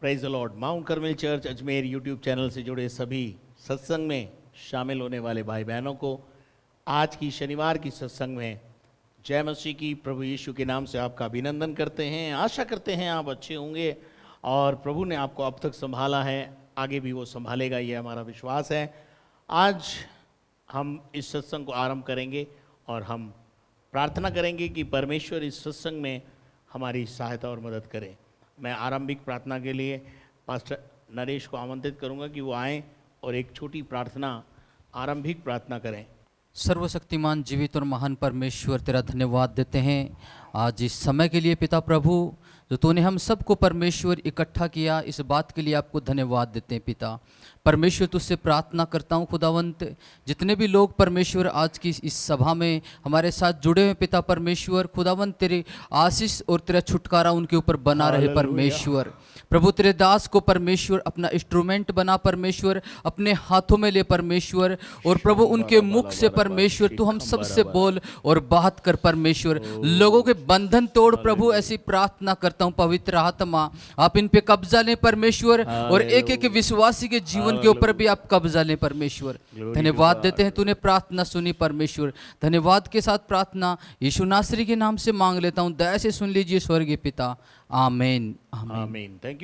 Praise the Lord. Mount Carmel church Ajmer YouTube channel से जुड़े सभी सत्संग में शामिल होने वाले भाई बहनों को आज की शनिवार की सत्संग में जय मसीह की। प्रभु यीशु के नाम से आपका अभिनंदन करते हैं। आशा करते हैं आप अच्छे होंगे और प्रभु ने आपको अब तक संभाला है, आगे भी वो संभालेगा, ये हमारा विश्वास है। आज हम इस सत्संग को आरंभ करेंगे और हम प्रार्थना करेंगे कि परमेश्वर इस सत्संग में हमारी सहायता और मदद करे। मैं आरंभिक प्रार्थना के लिए पास्टर नरेश को आमंत्रित करूंगा कि वो आएँ और एक छोटी प्रार्थना, आरंभिक प्रार्थना करें। सर्वशक्तिमान जीवित और महान परमेश्वर, तेरा धन्यवाद देते हैं आज इस समय के लिए पिता प्रभु, जो तूने हम सबको परमेश्वर इकट्ठा किया, इस बात के लिए आपको धन्यवाद देते हैं पिता परमेश्वर। तुझसे प्रार्थना करता हूँ खुदावंत, जितने भी लोग परमेश्वर आज की इस सभा में हमारे साथ जुड़े हुए पिता परमेश्वर, खुदावंत तेरे आशीष और तेरा छुटकारा उनके ऊपर बना रहे परमेश्वर। प्रभु तेरे दास को परमेश्वर अपना इंस्ट्रूमेंट बना परमेश्वर, अपने हाथों में ले परमेश्वर, और प्रभु उनके मुख से परमेश्वर तू हम सबसे बोल और बात कर परमेश्वर। लोगों के बंधन तोड़ प्रभु, ऐसी प्रार्थना करता हूँ पवित्र आत्मा आप इन पे कब्जा लें परमेश्वर, और एक एक विश्वासी के जीवन के ऊपर भी आप कब्जा लें परमेश्वर। धन्यवाद देते हैं, तूने प्रार्थना सुनी परमेश्वर। धन्यवाद के साथ प्रार्थना यीशु नासरी के नाम से मांग लेता हूँ, दया से सुन लीजिए स्वर्गीय पिता, आमीन आमीन। Thank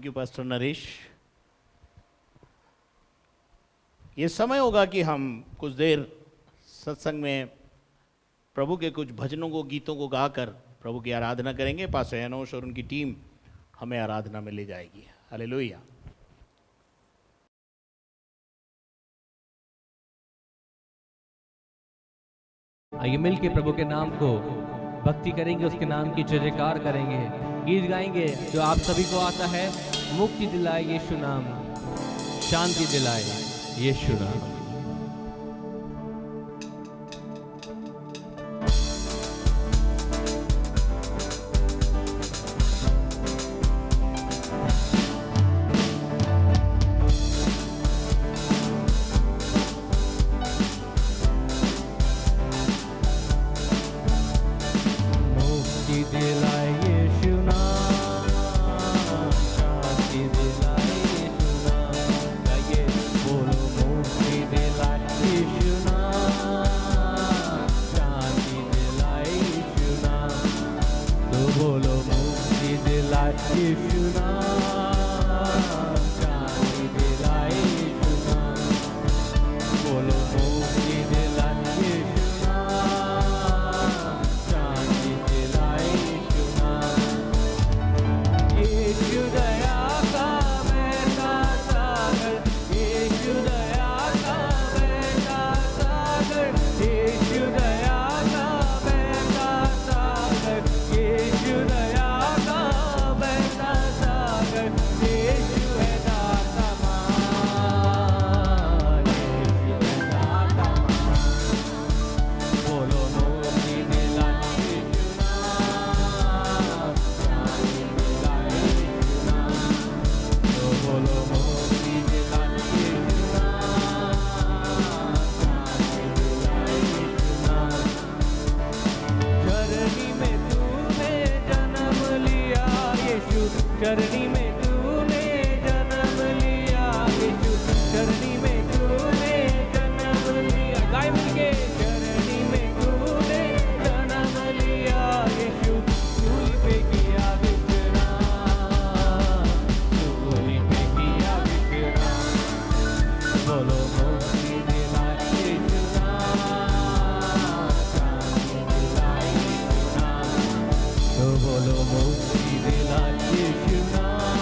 you pastor Naresh. ये समय होगा कि हम कुछ देर सत्संग में प्रभु के कुछ भजनों को, गीतों को गाकर प्रभु की आराधना करेंगे। पास्टर एनोश और उनकी टीम हमें आराधना में ले जाएगी। हालेलुया। आइए मिल के प्रभु के नाम को भक्ति करेंगे, उसके नाम की जय जयकार करेंगे, गीत गाएंगे जो आप सभी को आता है। मुक्ति दिलाए यीशु नाम, शांति दिलाए यीशु नाम। बोलो मुक्ति दिलाए यीशु नाम।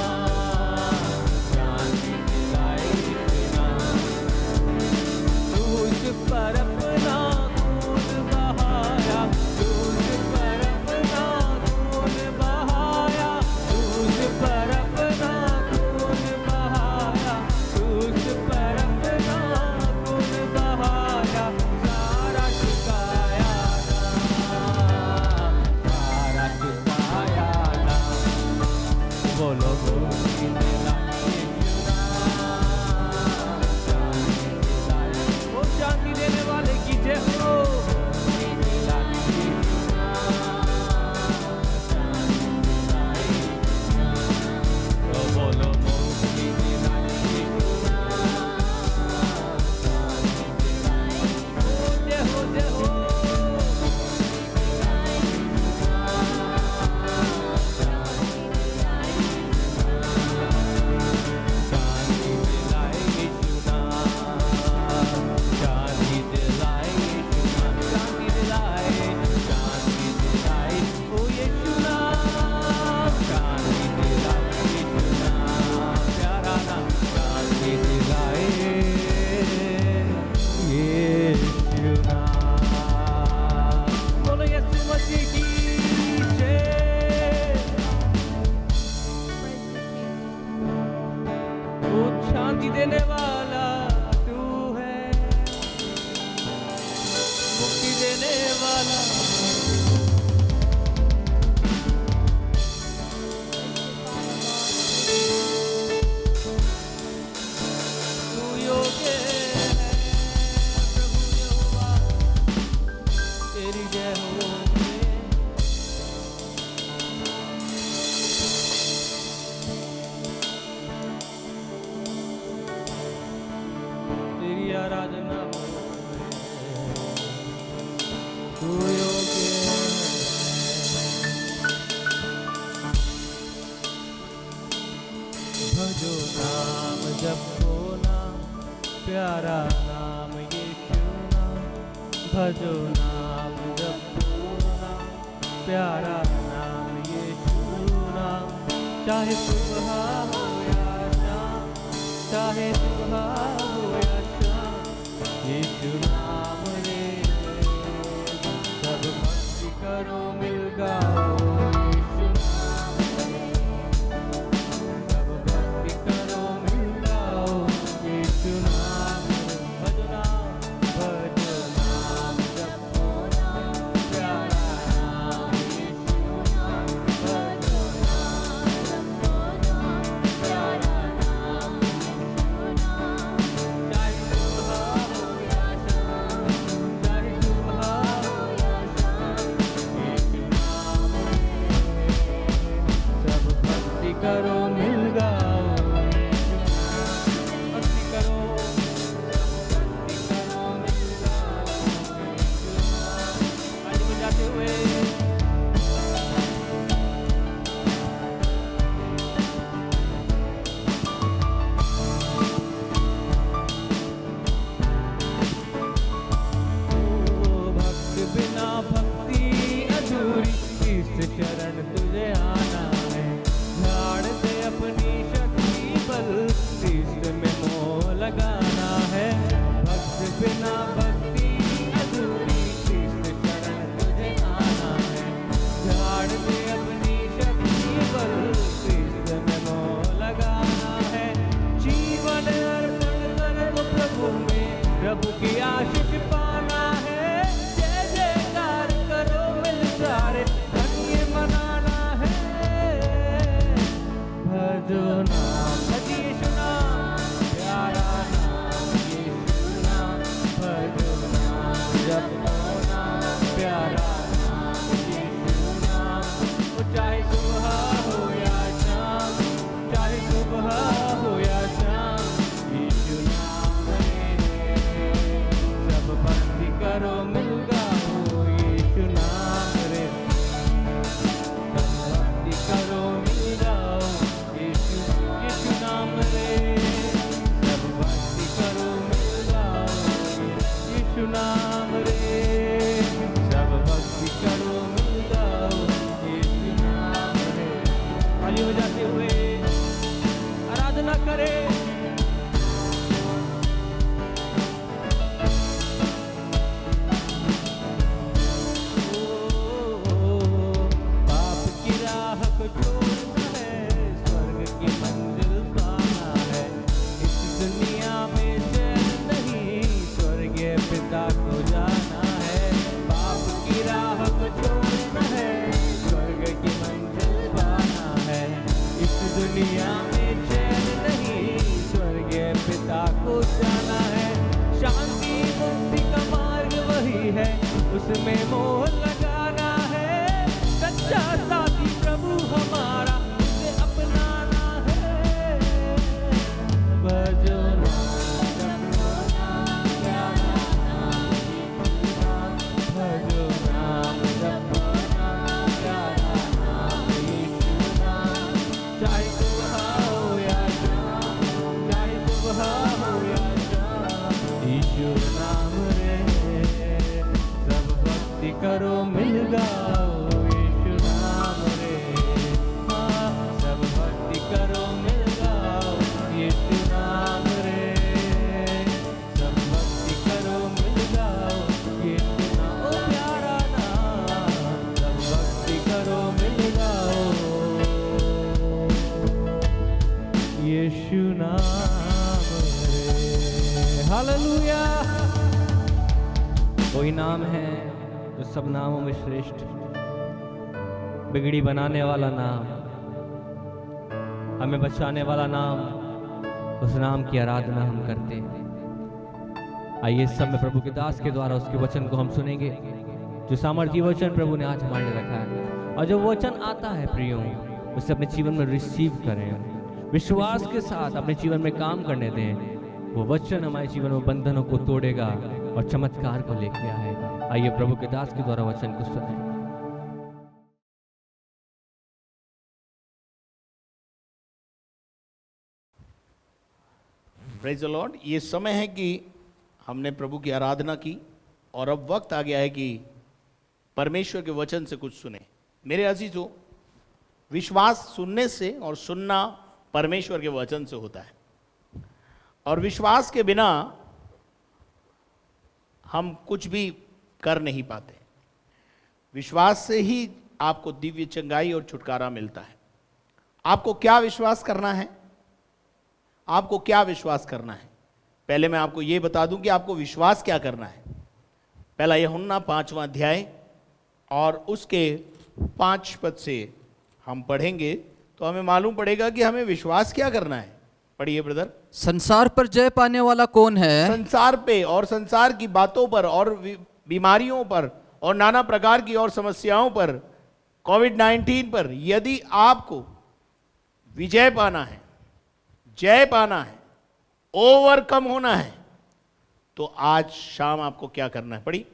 भजो नाम जपो नाम, प्यारा नाम यीशु नाम। भजो नाम जपो नाम, प्यारा नाम यीशु नाम। चाहे सुबह हो या शाम, चाहे सुबह हो या शाम, यीशु नाम रे। सब भक्ति करो मिल गाओ यीशु नाम रे। सब भक्ति करो मिल गाओ यीशु नाम रे। भजो नाम जपो नाम, प्यारा नाम यीशु नाम। भजो नाम जपो नाम, प्यारा नाम यीशु नाम। चाहे सुबह हो या शाम, चाहे सुबह हो या शाम, यीशु नाम रे। सब भक्ति करो मिल गाओ यीशु नाम। भक्ति करो, भक्ति करो मिल गाओ यीशु नाम। आज बजाते हुए भक्त बिना भक्ति अधूरी, इस शरण तुझे आना है। झाड़ दे अपनी शक्ति बल, इस में मोह लगाना है। भक्त बिना भक्ति अधूरी, इस शरण तुझे आना है। झाड़ दे अपनी शक्ति बल, इस में मोह लगाना है। जीवन अर्पण कर दो प्रभु में, प्रभु की आशीष पाना है। जय जयकार करो मिल सारे, धन्य मनाना है। भजो नाम यीशु नाम, प्यारा नाम यीशु नाम। भजो नाम जपो नाम, प्यारा नाम यीशु नाम। वो चाहे सुबह हो या शाम, चाहे सुबह हो या शाम, यीशु नाम रे। सब भक्ति करो मिल गाओ यीशु नाम रे। सब भक्ति करो मिल गाओ यीशु नाम रे। सब भक्ति करो मिल गाओ यीशु नाम रे। सब भक्ति करो मिल गाओ यीशु नाम रे। ताली बजाते हुए आराधना करें। पाप की राह को छोड़ना है, स्वर्ग की मंजिल पाना है। इस दुनिया में चैन नहीं, स्वर्गीय पिता को जाना है। पाप की राह को छोड़ना है, स्वर्ग की मंजिल पाना है। इस दुनिया में चैन नहीं, स्वर्गीय पिता को जाना है। शांति मुक्ति का मार्ग वही है, उसमें मोह लगाना है। सच्चा साथी प्रभु हमारा, उसे अपनाना है। भजो नाम जपो नाम, प्यारा नाम यीशु नाम। भजो नाम जपो नाम, प्यारा नाम यीशु नाम। चाहे सुबह हो या शाम, चाहे सुबह हो या शाम, यीशु नाम रे। सब भक्ति करो मिल गाओ यीशु नाम रे। हाँ, सब भक्ति करो मिल गाओ यीशु नाम रे। सब भक्ति करो मिल गाओ यीशु नाम। ओ प्यारा नाम, सब भक्ति करो मिल गाओ यीशु नाम रे। हालेलुया। कोई नाम है जो सब नामों में श्रेष्ठ, बिगड़ी बनाने वाला नाम, हमें बचाने वाला नाम। उस नाम की आराधना हम करते हैं। आइए इस समय प्रभु के दास के द्वारा उसके वचन को हम सुनेंगे, जो सामर्थ्य वचन प्रभु ने आज हमारे लिए रखा है। और जो वचन आता है प्रियो, उसे अपने जीवन में रिसीव करें, विश्वास के साथ अपने जीवन में काम करने दें। वो वचन हमारे जीवन में बंधनों को तोड़ेगा और चमत्कार को लेके आएगा। आइए प्रभु के दास के द्वारा वचन को सुनें। Praise the Lord. ये समय है कि हमने प्रभु की आराधना की और अब वक्त आ गया है कि परमेश्वर के वचन से कुछ सुने। मेरे अजीजों, विश्वास सुनने से और सुनना परमेश्वर के वचन से होता है, और विश्वास के बिना हम कुछ भी कर नहीं पाते। विश्वास से ही आपको दिव्य चंगाई और छुटकारा मिलता है। आपको क्या विश्वास करना है? आपको क्या विश्वास करना है? पहले मैं आपको यह बता दूं कि आपको विश्वास क्या करना है। पहला यूहन्ना 5वां अध्याय और उसके 5 पद से हम पढ़ेंगे तो हमें मालूम पड़ेगा कि हमें विश्वास क्या करना है। पढ़िए ब्रदर। संसार पर जय पाने वाला कौन है? संसार पे और संसार की बातों पर और बीमारियों पर और नाना प्रकार की और समस्याओं पर, कोविड-19 पर यदि आपको विजय पाना है, जय पाना है, ओवरकम होना है, तो आज शाम आपको क्या करना है? पढ़ी।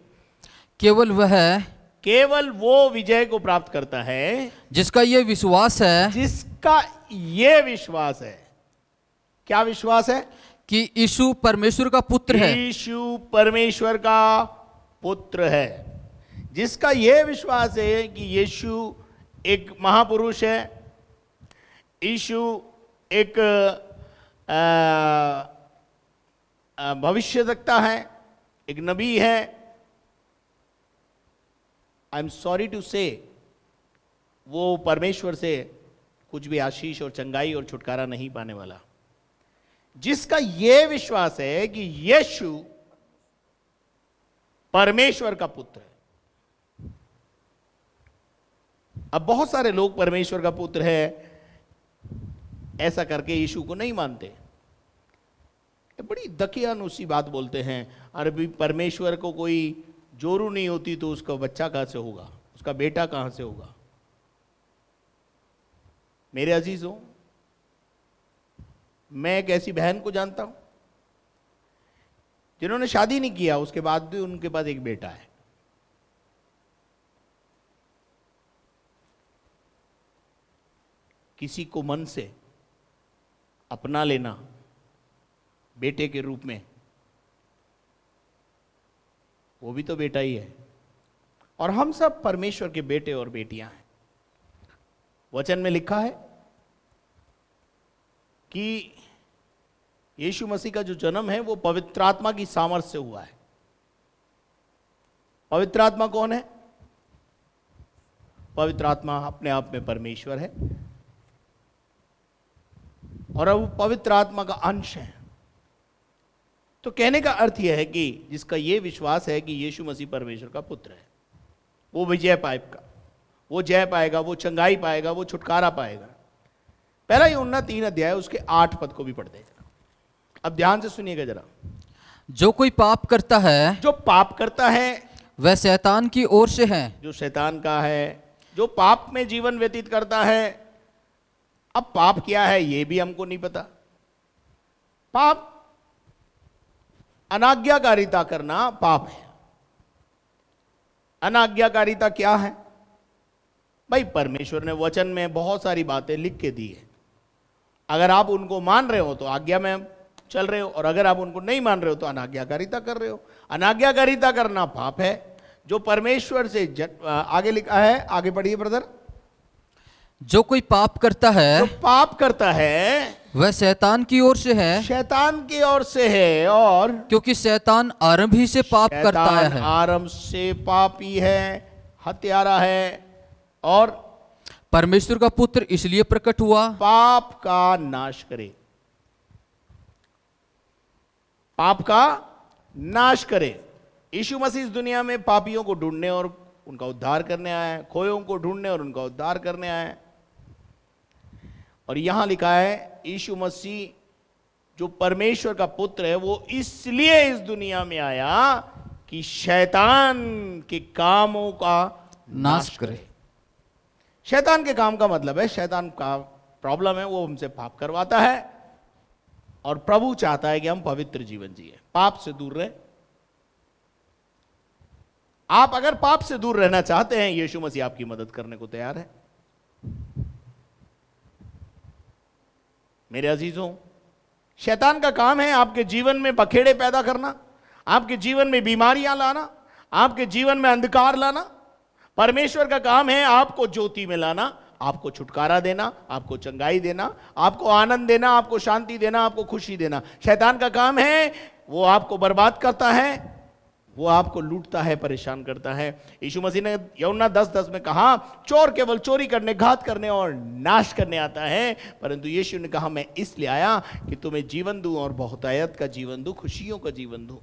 केवल वो विजय को प्राप्त करता है जिसका ये विश्वास है, जिसका ये विश्वास है। क्या विश्वास है? कि यीशु परमेश्वर का पुत्र है। यीशु परमेश्वर का पुत्र है। जिसका यह विश्वास है कि यीशु एक महापुरुष है, यीशु एक भविष्यवक्ता है, एक नबी है। आई एम सॉरी टू से, वो परमेश्वर से कुछ भी आशीष और चंगाई और छुटकारा नहीं पाने वाला। जिसका यह विश्वास है कि यीशु परमेश्वर का पुत्र है। अब बहुत सारे लोग परमेश्वर का पुत्र है ऐसा करके यीशु को नहीं मानते। बड़ी दकियानुसी बात बोलते हैं, अरे भी परमेश्वर को कोई जोरू नहीं होती तो उसका बच्चा कहां से होगा, उसका बेटा कहां से होगा। मेरे अजीजों, मैं एक ऐसी बहन को जानता हूं जिन्होंने शादी नहीं किया, उसके बाद भी उनके पास एक बेटा है। किसी को मन से अपना लेना बेटे के रूप में, वो भी तो बेटा ही है। और हम सब परमेश्वर के बेटे और बेटियां हैं। वचन में लिखा है कि यीशु मसीह का जो जन्म है वो पवित्र आत्मा की सामर्थ्य से हुआ है। पवित्र आत्मा कौन है? पवित्र आत्मा अपने आप में परमेश्वर है और अब पवित्र आत्मा का अंश है। तो कहने का अर्थ यह है कि जिसका यह विश्वास है कि यीशु मसीह परमेश्वर का पुत्र है, वो विजय पाएगा, वो जय पाएगा, वो चंगाई पाएगा, वो छुटकारा पाएगा। पहला यूहन्ना 3 अध्याय उसके 8 पद को भी पढ़ते हैं। अब ध्यान से सुनिएगा जरा। जो कोई पाप करता है, जो पाप करता है वह शैतान की ओर से है। जो शैतान का है, जो पाप में जीवन व्यतीत करता है। अब पाप क्या है यह भी हमको नहीं पता। पाप, अनाज्ञाकारिता करना पाप है। अनाज्ञाकारिता क्या है भाई? परमेश्वर ने वचन में बहुत सारी बातें लिख के दी है। अगर आप उनको मान रहे हो तो आज्ञा में चल रहे हो, और अगर आप उनको नहीं मान रहे हो तो अनाज्ञाकारिता कर रहे हो। अनाज्ञाकारिता करना पाप है। जो परमेश्वर से आगे लिखा है, आगे पढ़िए ब्रदर। जो कोई पाप करता है, जो पाप करता है वह शैतान की ओर से है, शैतान की ओर से है। और क्योंकि शैतान आरंभ ही से पाप करता शैतान है। आरंभ से पापी है, हत्यारा है, और परमेश्वर का पुत्र इसलिए प्रकट हुआ पाप का नाश करे। पाप का नाश करे। यीशु मसीह इस दुनिया में पापियों को ढूंढने और उनका उद्धार करने आया है, खोयों को ढूंढने और उनका उद्धार करने आया है। और यहां लिखा है यीशु मसीह जो परमेश्वर का पुत्र है वो इसलिए इस दुनिया में आया कि शैतान के कामों का नाश करे। शैतान के काम का मतलब है, शैतान का प्रॉब्लम है, वो हमसे पाप करवाता है और प्रभु चाहता है कि हम पवित्र जीवन जिए, पाप से दूर रहे। आप अगर पाप से दूर रहना चाहते हैं, यीशु मसीह आपकी मदद करने को तैयार है। मेरे अजीजों, शैतान का काम है आपके जीवन में बखेड़े पैदा करना, आपके जीवन में बीमारियां लाना, आपके जीवन में अंधकार लाना। परमेश्वर का काम है आपको ज्योति में लाना, आपको छुटकारा देना, आपको चंगाई देना, आपको आनंद देना, आपको शांति देना, आपको खुशी देना। शैतान का काम है वो आपको बर्बाद करता है, वो आपको लूटता है, परेशान करता है। यीशु मसीह ने यूहन्ना 10:10 में कहा, चोर केवल चोरी करने, घात करने और नाश करने आता है, परंतु यीशु ने कहा मैं इसलिए आया कि तुम्हें जीवन दूं और बहुतायत का जीवन दूं, खुशियों का जीवन दूं।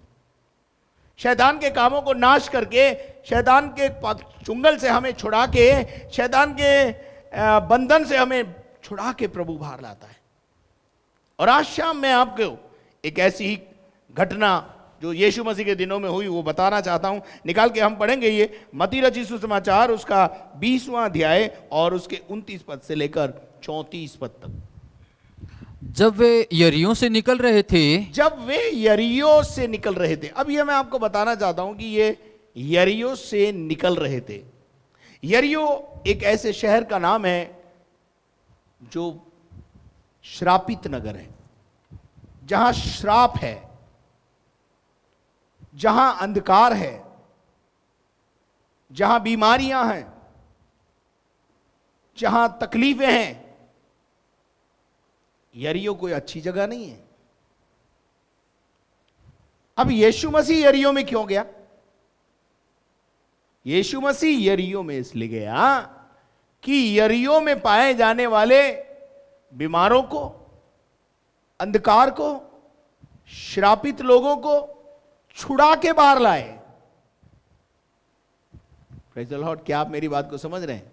शैतान के कामों को नाश करके, शैतान के चुंगल से हमें छुड़ा के, शैतान के बंधन से हमें छुड़ा के प्रभु बाहर लाता है। और आज शाम मैं आपको एक ऐसी ही घटना जो यीशु मसीह के दिनों में हुई वो बताना चाहता हूं। निकाल के हम पढ़ेंगे ये मत्ती रचित सुसमाचार उसका 20वां अध्याय और उसके 29 पद से लेकर 34 पद तक। जब वे यरीहो से निकल रहे थे, जब वे यरीहो से निकल रहे थे। अब ये मैं आपको बताना चाहता हूं कि ये यरीहो से निकल रहे थे। यरीहो एक ऐसे शहर का नाम है जो श्रापित नगर है, जहां श्राप है, जहां अंधकार है, जहां बीमारियां हैं, जहां तकलीफें हैं। यरीहो कोई अच्छी जगह नहीं है। अब यीशु मसीह यरीहो में क्यों गया? यीशु मसीह यरीहो में इसलिए गया कि यरीहो में पाए जाने वाले बीमारों को, अंधकार को, श्रापित लोगों को छुड़ा के बाहर लाए। Praise the Lord. क्या आप मेरी बात को समझ रहे हैं?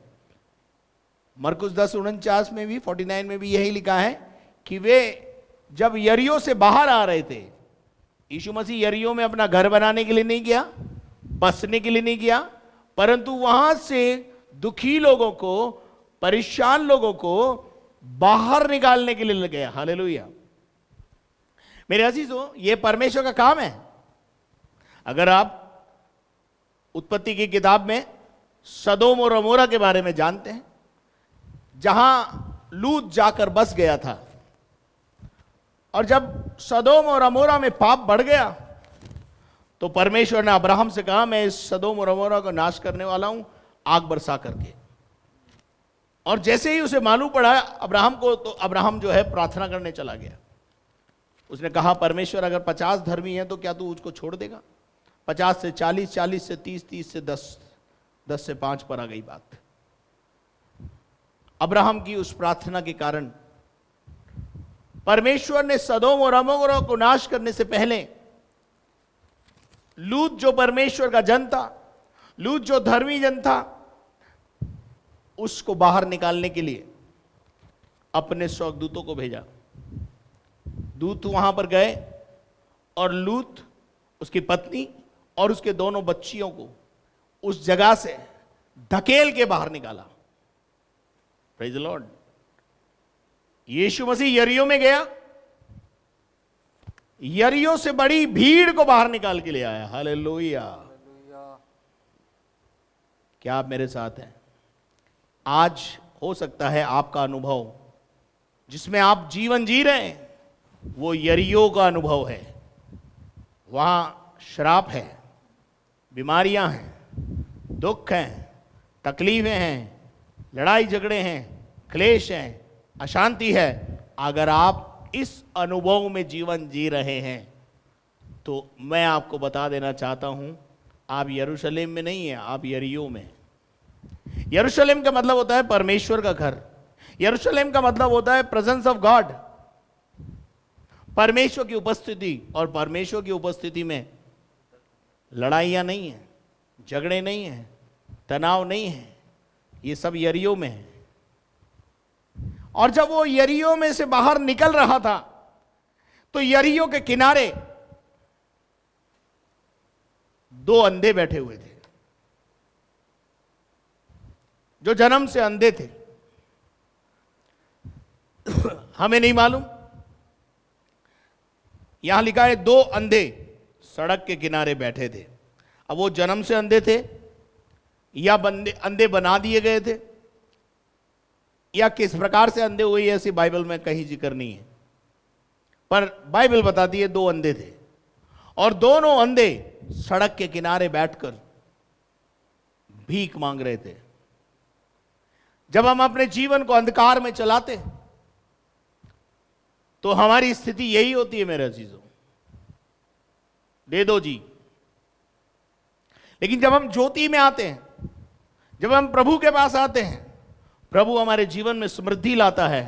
मरकुस 10:49 में भी, 49 में भी यही लिखा है कि वे जब यरीहो से बाहर आ रहे थे, यीशु मसीह यरीहो में अपना घर बनाने के लिए नहीं गया, बसने के लिए नहीं गया, परंतु वहां से दुखी लोगों को, परेशान लोगों को बाहर निकालने के लिए गया। हालेलुया। मेरे अजीजों, यह परमेश्वर का काम है। अगर आप उत्पत्ति की किताब में सदोम और अमोरा के बारे में जानते हैं, जहां लूत जाकर बस गया था, और जब सदोम और अमोरा में पाप बढ़ गया तो परमेश्वर ने अब्राहम से कहा मैं इस सदोम और अमोरा को नाश करने वाला हूं आग बरसा करके। और जैसे ही उसे मालूम पड़ा अब्राहम को, तो अब्राहम जो है प्रार्थना करने चला गया। उसने कहा परमेश्वर अगर 50 धर्मी हैं तो क्या तू उसको छोड़ देगा? 50 से 40, 40 से 30, 30 से 10, 10 से 5 पर आ गई बात। अब्राहम की उस प्रार्थना के कारण परमेश्वर ने सदोम और अमोरा को नाश करने से पहले लूत जो परमेश्वर का जन था, लूत जो धर्मी जन था, उसको बाहर निकालने के लिए अपने स्वर्गदूतों को भेजा। दूत वहां पर गए और लूत, उसकी पत्नी और उसके दोनों बच्चियों को उस जगह से धकेल के बाहर निकाला। Praise the Lord. यीशु मसीह यरीहो में गया, यरीहो से बड़ी भीड़ को बाहर निकाल के ले आया। हालेलुया। क्या आप मेरे साथ हैं? आज हो सकता है आपका अनुभव जिसमें आप जीवन जी रहे हैं वो यरीहो का अनुभव है। वहां श्राप है, बीमारियां हैं, दुख हैं, तकलीफें हैं, लड़ाई झगड़े हैं, क्लेश हैं, अशांति है। अगर आप इस अनुभव में जीवन जी रहे हैं तो मैं आपको बता देना चाहता हूं आप यरूशलेम में नहीं हैं, आप यरीहो में। यरूशलेम का मतलब होता है परमेश्वर का घर। यरूशलेम का मतलब होता है प्रेजेंस ऑफ गॉड, परमेश्वर की उपस्थिति। और परमेश्वर की उपस्थिति में लड़ाइयां नहीं है, झगड़े नहीं है, तनाव नहीं है, ये सब यरीहो में है। और जब वो यरीहो में से बाहर निकल रहा था तो यरीहो के किनारे 2 अंधे बैठे हुए थे जो जन्म से अंधे थे। हमें नहीं मालूम, यहां लिखा है 2 अंधे सड़क के किनारे बैठे थे। अब वो जन्म से अंधे थे या अंधे बना दिए गए थे या किस प्रकार से अंधे हुए ऐसी बाइबल में कहीं जिक्र नहीं है। पर बाइबल बताती है 2 अंधे थे और दोनों अंधे सड़क के किनारे बैठकर भीख मांग रहे थे। जब हम अपने जीवन को अंधकार में चलाते तो हमारी स्थिति यही होती है मेरे अजीजों, दे दो जी। लेकिन जब हम ज्योति में आते हैं, जब हम प्रभु के पास आते हैं, प्रभु हमारे जीवन में समृद्धि लाता है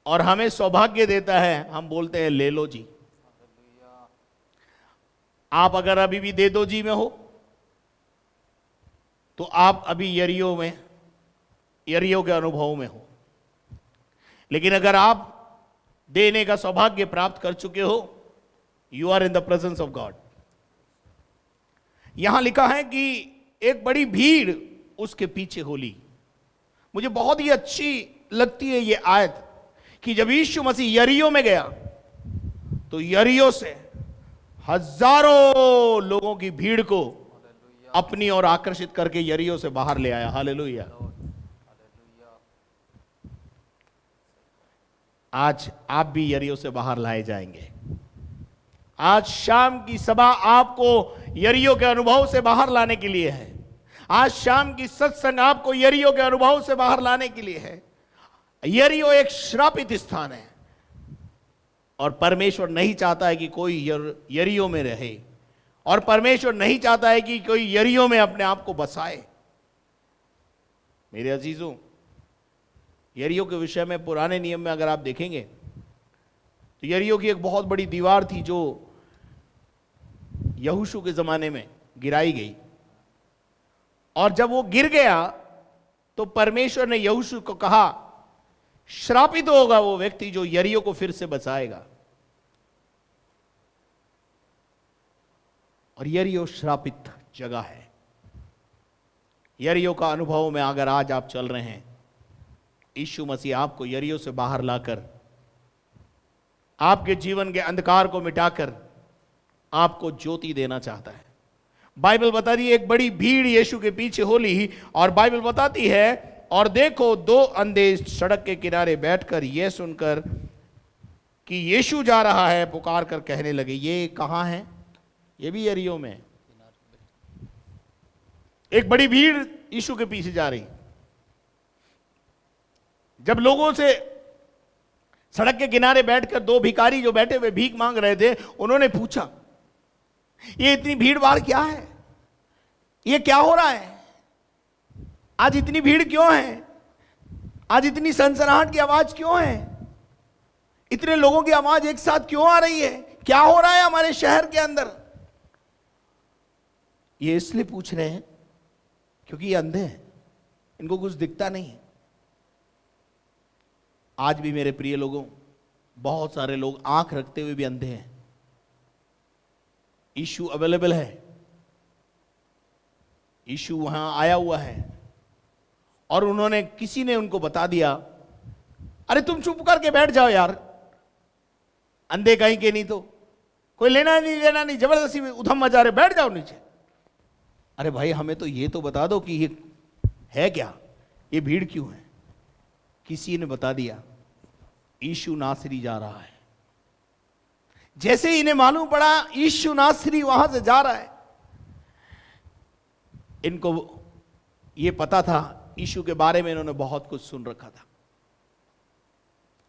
और हमें सौभाग्य देता है। हम बोलते हैं ले लो जी। आप अगर अभी भी दे दो जी में हो तो आप अभी यरियो के अनुभव में हो। लेकिन अगर आप देने का सौभाग्य प्राप्त कर चुके हो, you are in the presence of God. यहां लिखा है कि एक बड़ी भीड़ उसके पीछे हो ली। मुझे बहुत ही अच्छी लगती है ये आयत कि जब यीशु मसीह यरीहो में गया तो यरीहो से हजारों लोगों की भीड़ को अपनी ओर आकर्षित करके यरीहो से बाहर ले आया। हालेलुया। आज आप भी यरीहो से बाहर लाए जाएंगे। आज शाम की सभा आपको यरीहो के अनुभव से बाहर लाने के लिए है। आज शाम की सत्संग आपको यरीहो के अनुभव से बाहर लाने के लिए है। यरीहो एक श्रापित स्थान है और परमेश्वर नहीं चाहता है कि कोई यरीहो में रहे, और परमेश्वर नहीं चाहता है कि कोई यरीहो में अपने आप को बसाए। मेरे अजीजों, यरीहो के विषय में पुराने नियम में अगर आप देखेंगे तो यरीहो की एक बहुत बड़ी दीवार थी जो यहोशू के जमाने में गिराई गई, और जब वो गिर गया तो परमेश्वर ने यहोशू को कहा, श्रापित होगा वो व्यक्ति जो यरीहो को फिर से बचाएगा। और यरीहो श्रापित जगह है। यरीहो का अनुभव में अगर आज आप चल रहे हैं, यीशु मसीह आपको यरीहो से बाहर लाकर, आपके जीवन के अंधकार को मिटाकर आपको ज्योति देना चाहता है। बाइबल बताती है एक बड़ी भीड़ यीशु के पीछे हो ली, और बाइबल बताती है और देखो 2 अंधे सड़क के किनारे बैठकर यह सुनकर कि यीशु जा रहा है पुकार कर कहने लगे। ये कहां है? ये भी यरीहो में। एक बड़ी भीड़ यीशु के पीछे जा रही। जब लोगों से सड़क के किनारे बैठकर 2 भिखारी जो बैठे हुए भीख मांग रहे थे, उन्होंने पूछा, ये इतनी भीड़ भाड़ क्या है? ये क्या हो रहा है? आज इतनी भीड़ क्यों है? आज इतनी सनसनाहट की आवाज क्यों है? इतने लोगों की आवाज एक साथ क्यों आ रही है? क्या हो रहा है हमारे शहर के अंदर? ये इसलिए पूछ रहे हैं क्योंकि ये अंधे हैं, इनको कुछ दिखता नहीं। आज भी मेरे प्रिय लोगों, बहुत सारे लोग आंख रखते हुए भी अंधे हैं। यीशु अवेलेबल है, यीशु वहां आया हुआ है, और उन्होंने, किसी ने उनको बता दिया, अरे तुम चुप करके बैठ जाओ यार, अंधे कहीं के नहीं, तो कोई लेना नहीं, जबरदस्ती उधम मचा रहे, बैठ जाओ नीचे। अरे भाई, हमें तो ये तो बता दो कि ये है क्या, ये भीड़ क्यों है? किसी ने बता दिया, यीशु नासरी जा रहा है। जैसे ही इन्हें मालूम पड़ा यीशु नासरी वहां से जा रहा है, इनको ये पता था, यीशु के बारे में इन्होंने बहुत कुछ सुन रखा था।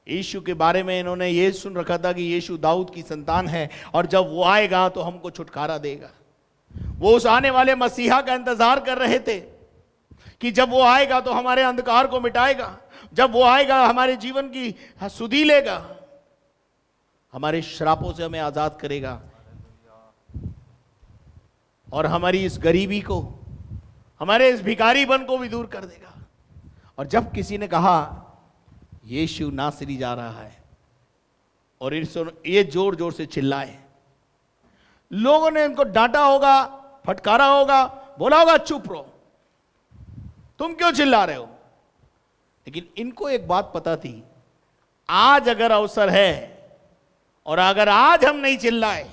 यीशु के बारे में इन्होंने ये सुन रखा था कि यीशु दाऊद की संतान है, और जब वो आएगा तो हमको छुटकारा देगा। वो उस आने वाले मसीहा का इंतजार कर रहे थे कि जब वो आएगा तो हमारे अंधकार को मिटाएगा, जब वो आएगा हमारे जीवन की सुधि लेगा, हमारे श्रापों से हमें आजाद करेगा, और हमारी इस गरीबी को, हमारे इस भिखारीपन को भी दूर कर देगा। और जब किसी ने कहा यीशु नासरी जा रहा है, और ये जोर जोर से चिल्लाए, लोगों ने इनको डांटा होगा, फटकारा होगा, बोला होगा चुप रहो, तुम क्यों चिल्ला रहे हो? लेकिन इनको एक बात पता थी, आज अगर अवसर है और अगर आज हम नहीं चिल्लाए,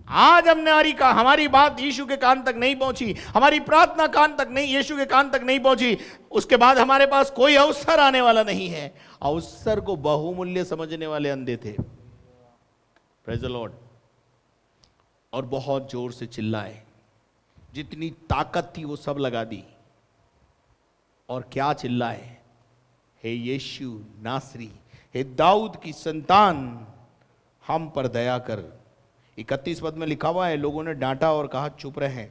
आज हमने हमारी बात यीशु के कान तक नहीं पहुंची, हमारी प्रार्थना कान तक नहीं, यीशु के कान तक नहीं पहुंची, उसके बाद हमारे पास कोई अवसर आने वाला नहीं है। अवसर को बहुमूल्य समझने वाले अंधे थे। Praise the Lord. और बहुत जोर से चिल्लाए, जितनी ताकत थी वो सब लगा दी। और क्या चिल्लाए, हे यीशु नासरी, हे दाऊद की संतान, हम पर दया कर। 31 पद में लिखा हुआ है, लोगों ने डांटा और कहा चुप रहे।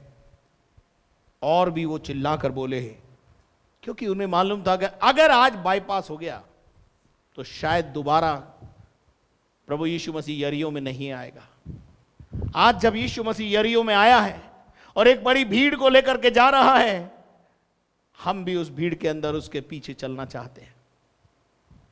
और भी वो चिल्ला कर बोले, क्योंकि उन्हें मालूम था कि अगर आज बाईपास हो गया तो शायद दोबारा प्रभु यीशु मसीह यरीहो में नहीं आएगा। आज जब यीशु मसीह यरीहो में आया है और एक बड़ी भीड़ को लेकर के जा रहा है, हम भी उस भीड़ के अंदर उसके पीछे चलना चाहते हैं।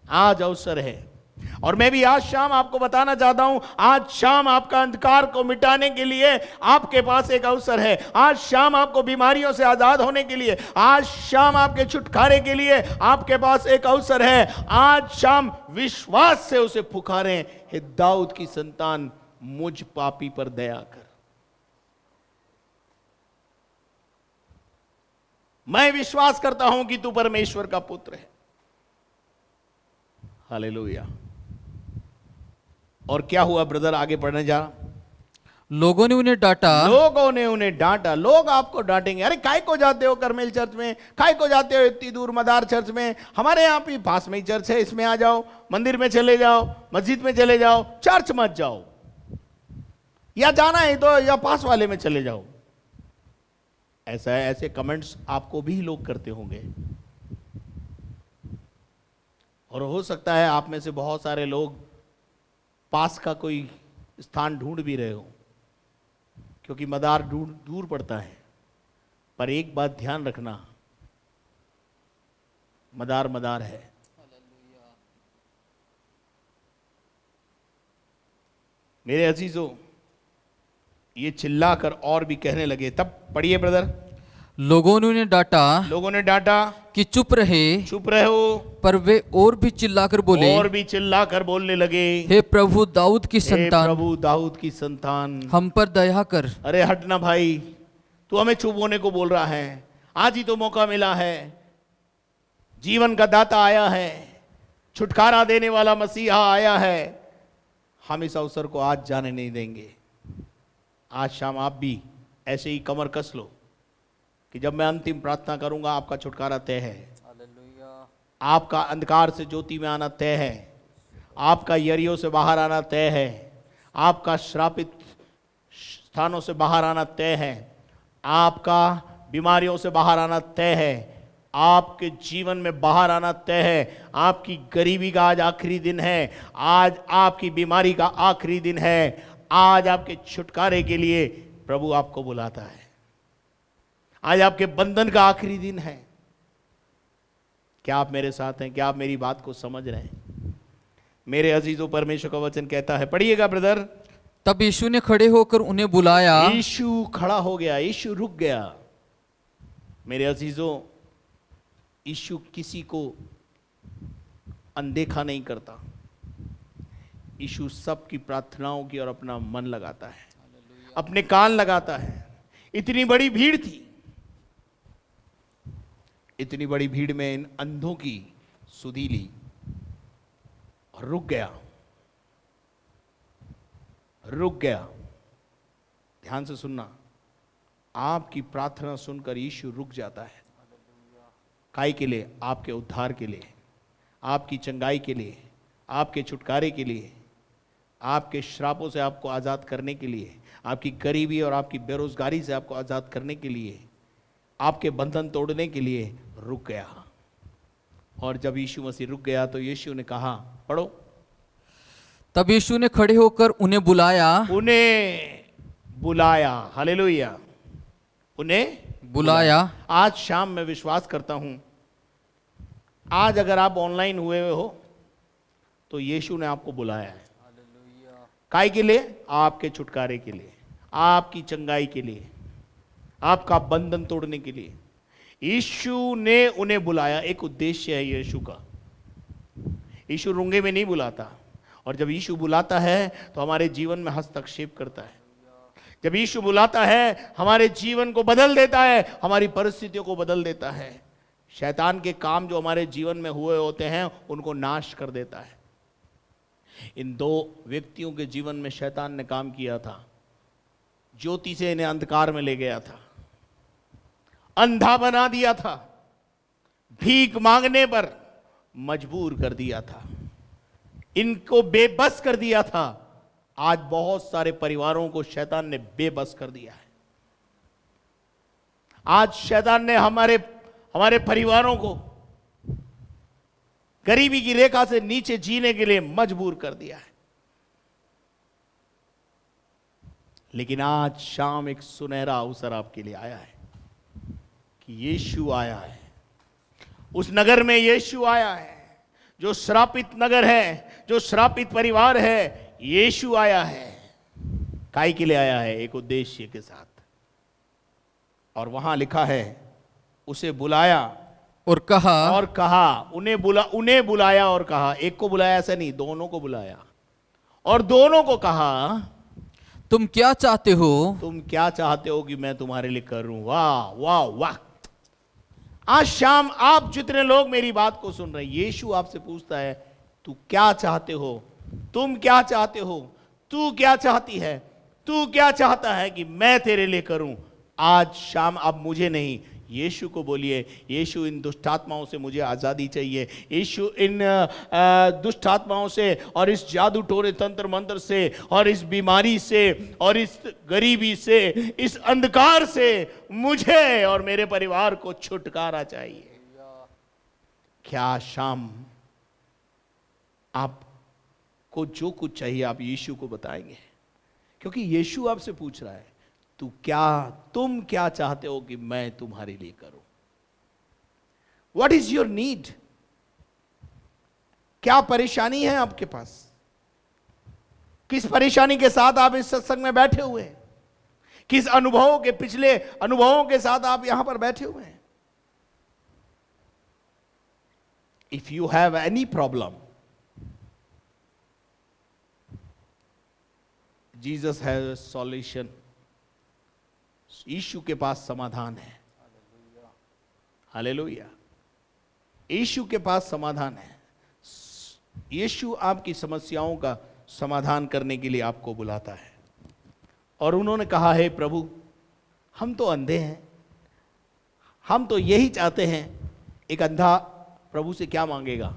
आज अवसर है, और मैं भी आज शाम आपको बताना चाहता हूं, आज शाम आपका अंधकार को मिटाने के लिए आपके पास एक अवसर है। आज शाम आपको बीमारियों से आजाद होने के लिए, आज शाम आपके छुटकारे के लिए आपके पास एक अवसर है। आज शाम विश्वास से उसे पुकारें, हे दाऊद की संतान, मुझ पापी पर दया कर। मैं विश्वास करता हूं कि तू परमेश्वर का पुत्र है। हालेलुया। और क्या हुआ ब्रदर, आगे बढ़ने जा। लोगों ने उन्हें डांटा। लोगों ने उन्हें डांटा। लोग आपको डांटेंगे, अरे काय को जाते हो करमेल चर्च में, काय को जाते हो इतनी दूर मदार चर्च में, हमारे यहाँ भी पास में ही चर्च है, इसमें आ जाओ, मंदिर में चले जाओ, मस्जिद में चले जाओ, चर्च मत जाओ, या जाना है तो या पास वाले में चले जाओ। ऐसा है, ऐसे कमेंट्स आपको भी लोग करते होंगे। और हो सकता है आप में से बहुत सारे लोग पास का कोई स्थान ढूंढ भी रहे हो, क्योंकि मदार दूर पड़ता है। पर एक बात ध्यान रखना, मदार मदार है। मेरे अजीजों, ये चिल्लाकर और भी कहने लगे। तब पढ़िए ब्रदर। लोगों ने उन्हें डांटा। लोगों ने डांटा कि चुप रहे। चुप रहो। पर वे और भी चिल्लाकर बोले। और भी चिल्लाकर बोलने लगे, हे प्रभु दाऊद की संतान, प्रभु दाऊद की संतान, हम पर दया कर। अरे हटना भाई, तू हमें चुप होने को बोल रहा है। आज ही तो मौका मिला है, जीवन का दाता आया है, छुटकारा देने वाला मसीहा आया है। हम इस अवसर को आज जाने नहीं देंगे। आज शाम आप भी ऐसे ही कमर कस लो कि जब मैं अंतिम प्रार्थना करूंगा आपका छुटकारा तय है। आपका अंधकार से ज्योति में आना तय है। आपका यरीहो से बाहर आना तय है। आपका श्रापित स्थानों से बाहर आना तय है। आपका बीमारियों से बाहर आना तय है। आपके जीवन में बाहर आना तय है। आपकी गरीबी का आज आखिरी दिन है। आज आपकी बीमारी का आखिरी दिन है। आज आपके छुटकारे के लिए प्रभु आपको बुलाता है। आज आपके बंधन का आखिरी दिन है। क्या आप मेरे साथ हैं? क्या आप मेरी बात को समझ रहे हैं? मेरे अजीजों, परमेश्वर का वचन कहता है, पढ़िएगा ब्रदर। तब यीशु ने खड़े होकर उन्हें बुलाया। यीशु खड़ा हो गया, यीशु रुक गया। मेरे अजीजों, यीशु किसी को अनदेखा नहीं करता। यीशु सबकी प्रार्थनाओं की और अपना मन लगाता है, अपने कान लगाता है। इतनी बड़ी भीड़ थी, इतनी बड़ी भीड़ में इन अंधों की सुधि ली और रुक गया, रुक गया। ध्यान से सुनना, आपकी प्रार्थना सुनकर यीशु रुक जाता है। काहे के लिए? आपके उद्धार के लिए, आपकी चंगाई के लिए, आपके छुटकारे के लिए, आपके श्रापों से आपको आज़ाद करने के लिए, आपकी गरीबी और आपकी बेरोजगारी से आपको आज़ाद करने के लिए, आपके बंधन तोड़ने के लिए रुक गया। और जब यीशु मसीह रुक गया तो यीशु ने कहा, पढ़ो। तब यीशु ने खड़े होकर उन्हें बुलाया। उन्हें बुलाया। हालेलुया। उन्हें बुलाया। आज शाम मैं विश्वास करता हूं, आज अगर आप ऑनलाइन हुए हो तो यीशु ने आपको बुलाया है। काहे के लिए? आपके छुटकारे के लिए, आपकी चंगाई के लिए, आपका बंधन तोड़ने के लिए यीशु ने उन्हें बुलाया। एक उद्देश्य है यीशु का। यीशु रूंगे में नहीं बुलाता, और जब यीशु बुलाता है तो हमारे जीवन में हस्तक्षेप करता है। जब यीशु बुलाता है हमारे जीवन को बदल देता है, हमारी परिस्थितियों को बदल देता है। शैतान के काम जो हमारे जीवन में हुए होते हैं उनको नाश कर देता है। इन दो व्यक्तियों के जीवन में शैतान ने काम किया था। ज्योति से इन्हें अंधकार में ले गया था, अंधा बना दिया था, भीख मांगने पर मजबूर कर दिया था, इनको बेबस कर दिया था। आज बहुत सारे परिवारों को शैतान ने बेबस कर दिया है। आज शैतान ने हमारे परिवारों को गरीबी की रेखा से नीचे जीने के लिए मजबूर कर दिया है। लेकिन आज शाम एक सुनहरा अवसर आपके लिए आया है कि यीशु आया है। उस नगर में यीशु आया है, जो श्रापित नगर है, जो श्रापित परिवार है। यीशु आया है, काई के लिए आया है? एक उद्देश्य के साथ। और वहां लिखा है, उसे बुलाया और कहा, उन्हें बुलाया और कहा। एक को बुलाया ऐसा नहीं, दोनों को बुलाया और दोनों को कहा, तुम क्या चाहते हो? तुम क्या चाहते हो कि मैं तुम्हारे लिए करूं? वाह वाह वाह। आज शाम आप जितने लोग मेरी बात को सुन रहे हैं, यीशु आपसे पूछता है, तू क्या चाहते हो? तुम क्या चाहते हो? तू क्या चाहती है? तू क्या चाहता है कि मैं तेरे लिए करूं? आज शाम अब मुझे नहीं, यीशु को बोलिए, यीशु इन दुष्ट आत्माओं से मुझे आज़ादी चाहिए। यीशु इन दुष्ट आत्माओं से और इस जादू टोने तंत्र मंत्र से और इस बीमारी से और इस गरीबी से, इस अंधकार से मुझे और मेरे परिवार को छुटकारा चाहिए। क्या शाम आपको जो कुछ चाहिए आप यीशु को बताएंगे? क्योंकि यीशु आपसे पूछ रहा है, तुम क्या चाहते हो कि मैं तुम्हारे लिए करूं? What is your need? क्या परेशानी है आपके पास? किस परेशानी के साथ आप इस सत्संग में बैठे हुए हैं? किस अनुभवों के, पिछले अनुभवों के साथ आप यहां पर बैठे हुए हैं? If you have any problem, Jesus has a solution. यीशु के पास समाधान है। हालेलुया। यीशु के पास समाधान है। यीशु आपकी समस्याओं का समाधान करने के लिए आपको बुलाता है। और उन्होंने कहा है, प्रभु हम तो अंधे हैं, हम तो यही चाहते हैं। एक अंधा प्रभु से क्या मांगेगा?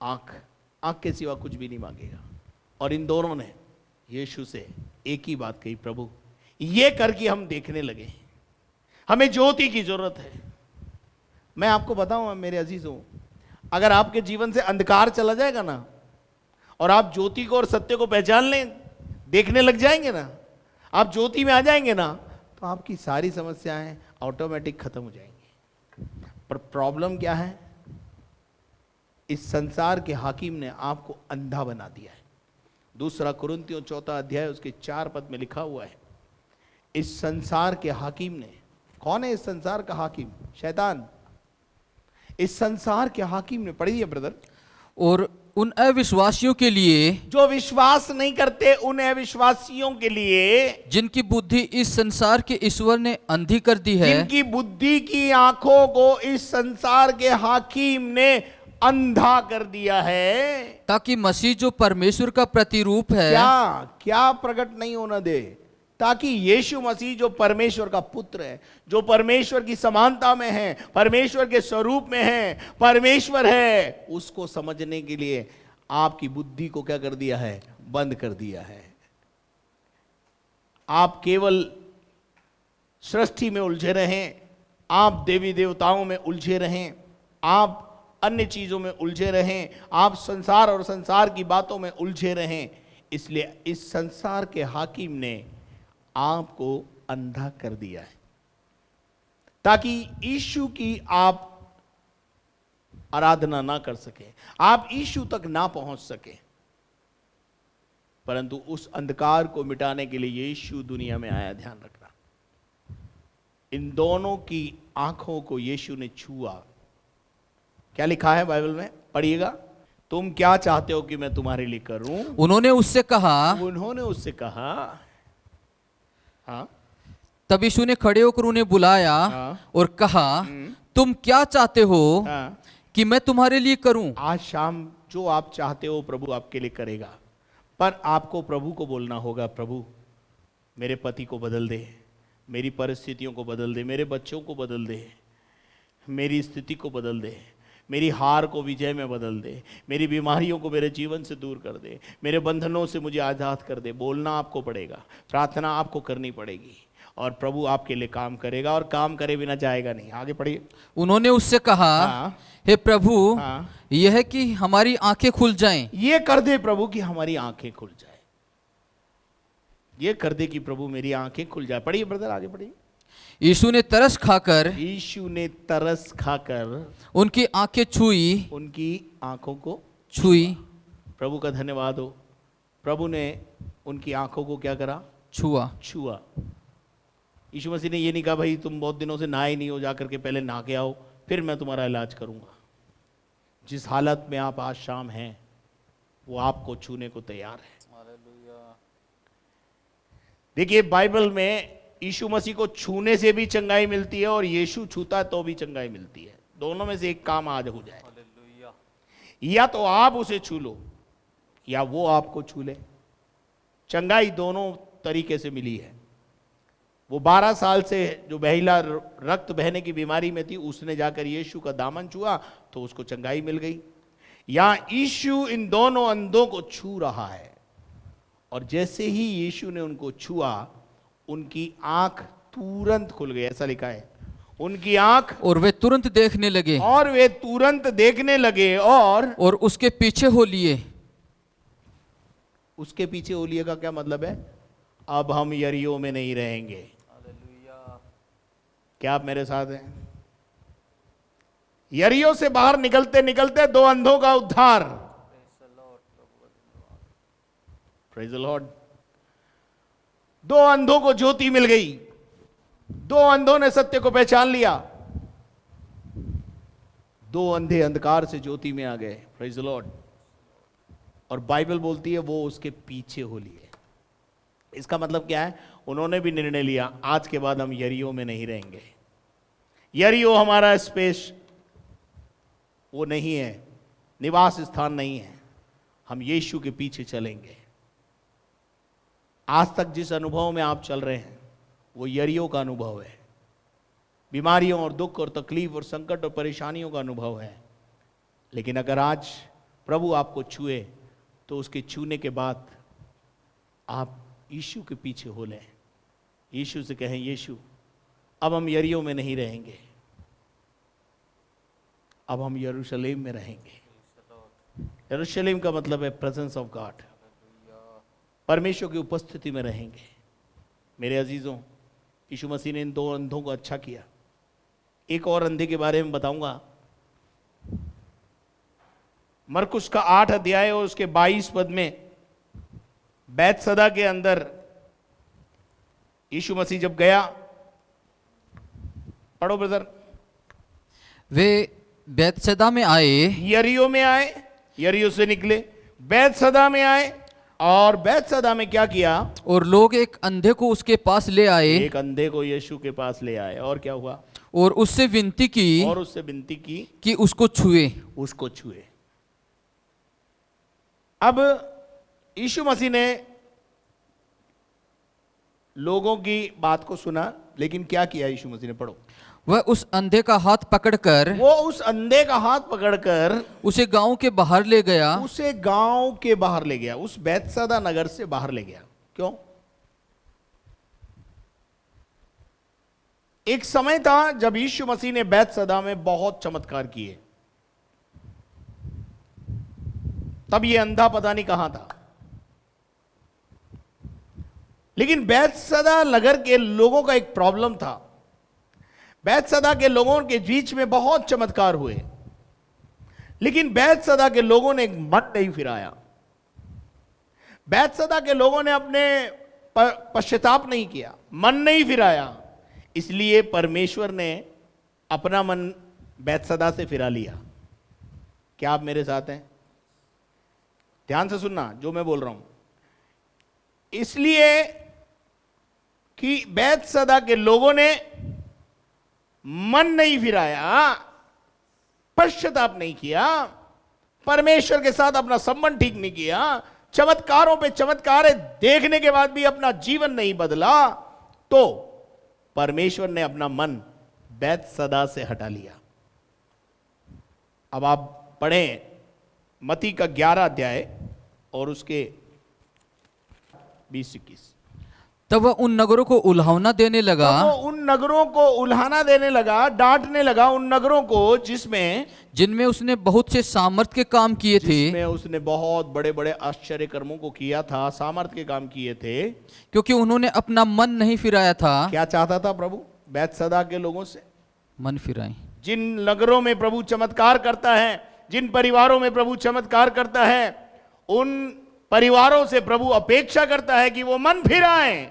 आंख के सिवा कुछ भी नहीं मांगेगा। और इन दोनों ने यीशु से एक ही बात कही, प्रभु ये करके हम देखने लगे, हमें ज्योति की जरूरत है। मैं आपको बताऊं मेरे अजीजों, अगर आपके जीवन से अंधकार चला जाएगा ना और आप ज्योति को और सत्य को पहचान लें, देखने लग जाएंगे ना, आप ज्योति में आ जाएंगे ना, तो आपकी सारी समस्याएं ऑटोमेटिक खत्म हो जाएंगी। पर प्रॉब्लम क्या है? इस संसार के हाकिम ने आपको अंधा बना दिया है। दूसरा कुरिन्थियों 4 अध्याय उसके 4 पद में लिखा हुआ है, इस संसार के हाकिम ने, कौन है इस संसार का हाकिम? शैतान। इस संसार के हाकिम ने, पढ़िए ब्रदर, और उन अविश्वासियों के लिए, जो विश्वास नहीं करते, उन अविश्वासियों के लिए, जिनकी बुद्धि इस संसार के ईश्वर ने अंधी कर दी है, जिनकी बुद्धि की आंखों को इस संसार के हाकिम ने अंधा कर दिया है, ताकि मसीह जो परमेश्वर का प्रतिरूप है, क्या प्रकट नहीं होना दे, ताकि यीशु मसीह जो परमेश्वर का पुत्र है, जो परमेश्वर की समानता में है, परमेश्वर के स्वरूप में है, परमेश्वर है, उसको समझने के लिए आपकी बुद्धि को क्या कर दिया है? बंद कर दिया है। आप केवल सृष्टि में उलझे रहें, आप देवी देवताओं में उलझे रहें, आप अन्य चीजों में उलझे रहें, आप संसार और संसार की बातों में उलझे रहें। इसलिए इस संसार के हाकिम ने आपको अंधा कर दिया है, ताकि यीशु की आप आराधना ना कर सके, आप यीशु तक ना पहुंच सके। परंतु उस अंधकार को मिटाने के लिए यीशु दुनिया में आया। ध्यान रखना, इन दोनों की आंखों को यीशु ने छुआ। क्या लिखा है बाइबल में? पढ़िएगा, तुम क्या चाहते हो कि मैं तुम्हारे लिए करूं? उन्होंने उससे कहा, हाँ। तब यीशु ने खड़े होकर उन्हें बुलाया, हाँ। और कहा, तुम क्या चाहते हो हाँ। कि मैं तुम्हारे लिए करूं? आज शाम जो आप चाहते हो प्रभु आपके लिए करेगा, पर आपको प्रभु को बोलना होगा, प्रभु मेरे पति को बदल दे, मेरी परिस्थितियों को बदल दे, मेरे बच्चों को बदल दे, मेरी स्थिति को बदल दे, मेरी हार को विजय में बदल दे, मेरी बीमारियों को मेरे जीवन से दूर कर दे, मेरे बंधनों से मुझे आज़ाद कर दे। बोलना आपको पड़ेगा, प्रार्थना आपको करनी पड़ेगी, और प्रभु आपके लिए काम करेगा, और काम करे बिना जाएगा नहीं। आगे पढ़िए। उन्होंने उससे कहा, हाँ। हे प्रभु, हाँ। यह है कि हमारी आंखें खुल जाएं। ये कर दे प्रभु कि हमारी आंखें खुल जाए, ये कर दे कि प्रभु मेरी आंखें खुल जाए। पढ़िए ब्रदर, आगे पढ़िए। यीशु ने तरस खाकर यीशु ने तरस खाकर उनकी आंखें छुई। उनकी आंखों को छुई। प्रभु का धन्यवाद हो, प्रभु ने उनकी आंखों को क्या करा? छुआ। छुआ। यीशु मसीह ने ये नहीं कहा भाई तुम बहुत दिनों से नहाए नहीं हो, जाकर के पहले नहा के आओ फिर मैं तुम्हारा इलाज करूंगा। जिस हालत में आप आज शाम हैं वो आपको छूने को तैयार है। देखिए बाइबल में यीशु मसीह को छूने से भी चंगाई मिलती है और यीशु छूता है तो भी चंगाई मिलती है। दोनों में से एक काम आज हो जाए, या तो आप उसे छू लो या वो आपको छू ले। चंगाई दोनों तरीके से मिली है। वो 12 साल से जो बहिला रक्त बहने की बीमारी में थी, उसने जाकर यीशु का दामन छुआ तो उसको चंगाई मिल गई। या यीशु इन दोनों अंधों को छू रहा है, और जैसे ही यीशु ने उनको छुआ उनकी आंख तुरंत खुल गई। ऐसा लिखा है, उनकी आंख, और वे तुरंत देखने लगे। और वे तुरंत देखने लगे। और उसके पीछे हो लिए। उसके पीछे हो लिए का क्या मतलब है? अब हम यरीहो में नहीं रहेंगे। क्या आप मेरे साथ हैं? यरीहो से बाहर निकलते निकलते 2 अंधों का उद्धार। Praise the Lord. 2 अंधों को ज्योति मिल गई। 2 अंधों ने सत्य को पहचान लिया। 2 अंधे अंधकार से ज्योति में आ गए। Praise the Lord. और बाइबल बोलती है वो उसके पीछे हो लिए। इसका मतलब क्या है? उन्होंने भी निर्णय लिया आज के बाद हम यरीहो में नहीं रहेंगे। यरीहो हमारा स्पेस वो नहीं है, निवास स्थान नहीं है। हम यीशु के पीछे चलेंगे। आज तक जिस अनुभव में आप चल रहे हैं वो यरीहो का अनुभव है। बीमारियों और दुख और तकलीफ और संकट और परेशानियों का अनुभव है। लेकिन अगर आज प्रभु आपको छुए तो उसके छूने के बाद आप यीशु के पीछे हो लें। यीशु से कहें, यीशु अब हम यरीहो में नहीं रहेंगे, अब हम यरूशलेम में रहेंगे। यरूशलेम का मतलब है प्रेजेंस ऑफ गॉड। परमेश्वर की उपस्थिति में रहेंगे। मेरे अजीजों, यीशु मसीह ने इन 2 अंधों को अच्छा किया। एक और अंधे के बारे में बताऊंगा। मरकुस का 8 अध्याय और उसके 22 पद में बैतसदा के अंदर यीशु मसीह जब गया, पढ़ो ब्रदर। वे बैतसदा में आए। यरीहो में आए, यरीहो से निकले, बैतसदा में आए, और बैतसदा में क्या किया? और लोग एक अंधे को उसके पास ले आए। एक अंधे को यीशु के पास ले आए, और क्या हुआ? और उससे विनती की, और उससे विनती की कि उसको छुए। उसको छुए। अब यीशु मसीह ने लोगों की बात को सुना, लेकिन क्या किया यीशु मसीह ने? पढ़ो। वह उस अंधे का हाथ पकड़कर, वो उस अंधे का हाथ पकड़कर उसे गांव के बाहर ले गया। उसे गांव के बाहर ले गया, उस बैतसदा नगर से बाहर ले गया। क्यों? एक समय था जब यीशु मसीह ने बैतसदा में बहुत चमत्कार किए। तब ये अंधा पता नहीं कहां था। लेकिन बैतसदा नगर के लोगों का एक प्रॉब्लम था। बैतसदा के लोगों के बीच में बहुत चमत्कार हुए, लेकिन बैतसदा के लोगों ने मन नहीं फिराया। बैतसदा के लोगों ने अपने पश्चाताप नहीं किया, मन नहीं फिराया। इसलिए परमेश्वर ने अपना मन बैतसदा से फिरा लिया। क्या आप मेरे साथ हैं? ध्यान से सुनना जो मैं बोल रहा हूं। इसलिए कि बैतसदा के लोगों ने मन नहीं फिराया, पश्चाताप नहीं किया, परमेश्वर के साथ अपना संबंध ठीक नहीं किया, चमत्कारों पे चमत्कार देखने के बाद भी अपना जीवन नहीं बदला, तो परमेश्वर ने अपना मन बैतसदा से हटा लिया। अब आप पढ़ें मत्ती का 11 अध्याय और उसके 20-21। तब वह उन नगरों को उल्हावना देने लगा, वो उन नगरों को उल्हाना देने लगा, डांटने लगा उन नगरों को जिनमें उसने बहुत से सामर्थ के काम किए थे, जिसमें उसने बहुत बड़े बड़े आश्चर्य कर्मों को किया था, सामर्थ के काम किए थे, क्योंकि उन्होंने अपना मन नहीं फिराया था। क्या चाहता था प्रभु बैतसदा के लोगों से? मन फिराएं। जिन नगरों में प्रभु चमत्कार करता है, जिन परिवारों में प्रभु चमत्कार करता है, उन परिवारों से प्रभु अपेक्षा करता है कि वो मन फिराएं।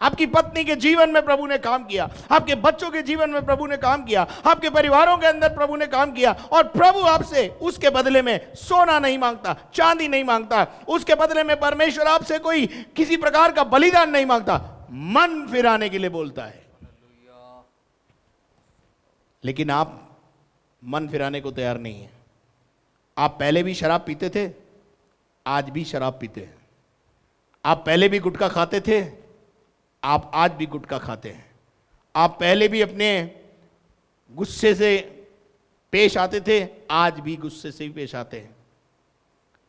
आपकी पत्नी के जीवन में प्रभु ने काम किया, आपके बच्चों के जीवन में प्रभु ने काम किया, आपके परिवारों के अंदर प्रभु ने काम किया, और प्रभु आपसे उसके बदले में सोना नहीं मांगता, चांदी नहीं मांगता, उसके बदले में परमेश्वर आपसे कोई किसी प्रकार का बलिदान नहीं मांगता, मन फिराने के लिए बोलता है। लेकिन आप मन फिराने को तैयार नहीं है। आप पहले भी शराब पीते थे, आज भी शराब पीते हैं। आप पहले भी गुटखा खाते थे, आप आज भी गुटखा खाते हैं। आप पहले भी अपने गुस्से से पेश आते थे, आज भी गुस्से से ही पेश आते हैं।